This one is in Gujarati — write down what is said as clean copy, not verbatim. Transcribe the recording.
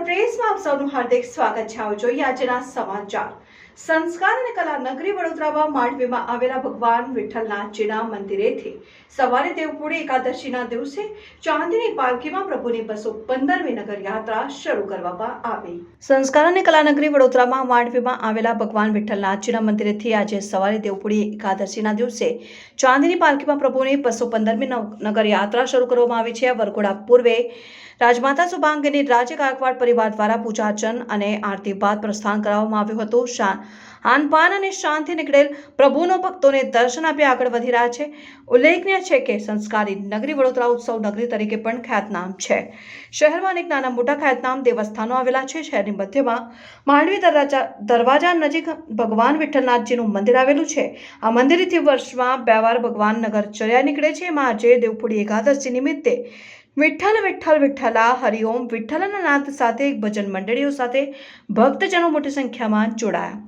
પ્રેસમાં આપ સૌનું હાર્દિક સ્વાગત છે। આવો જોઈએ આજના સમાચાર। સંસ્કાર અને કલા નગરી વડોદરામાં માંડવીમાં આવેલા ભગવાન વિઠ્ઠલનાથજીના મંદિરેથી સવારે દેવપોઢી એકાદશીના દિવસે ચાંદીની પાલખીમાં પ્રભુની 215મી નગર યાત્રા શરૂ કરવામાં આવી। સંસ્કાર અને કલા નગરી વડોદરામાં માંડવીમાં આવેલા ભગવાન વિઠ્ઠલનાથજીના મંદિરેથી આજે સવારે દેવપોઢી એકાદશીના દિવસે ચાંદીની પાલખીમાં પ્રભુની 215મી નગર યાત્રા શરૂ કરવામાં આવી છે। વરઘોડા પૂર્વે રાજમાતા શુભાંગીની રાજ્ય ગાયકવાડ પરિવાર દ્વારા પૂજા અર્ચન અને આરતી બાદ પ્રસ્થાન કરવામાં આવ્યું હતું। આનપાન અને શાંતિ નીકળેલ પ્રભુનો ભક્તોને દર્શન આપી આગળ વધી રહ્યા છે। ઉલ્લેખનીય છે કે સંસ્કારી નગરી વડોદરા ઉત્સવ નગરી તરીકે પણ ખ્યાતનામ છે। શહેરમાં અનેક નાના મોટા ખ્યાતનામ દેવસ્થાનો આવેલા છે। શહેરની મધ્યમાં માંડવી દરવાજા નજીક ભગવાન વિઠ્ઠલનાથજીનું મંદિર આવેલું છે। આ મંદિરથી વર્ષમાં 2 વાર ભગવાન નગરચર્યા નીકળે છે। એમાં આજે દેવપોઢી એકાદશી નિમિત્તે વિઠ્ઠલ વિઠ્ઠલ વિઠ્ઠલા હરિઓમ વિઠ્ઠલના નાદ સાથે એક ભજન મંડળીઓ સાથે ભક્તજનો મોટી સંખ્યામાં જોડાયા।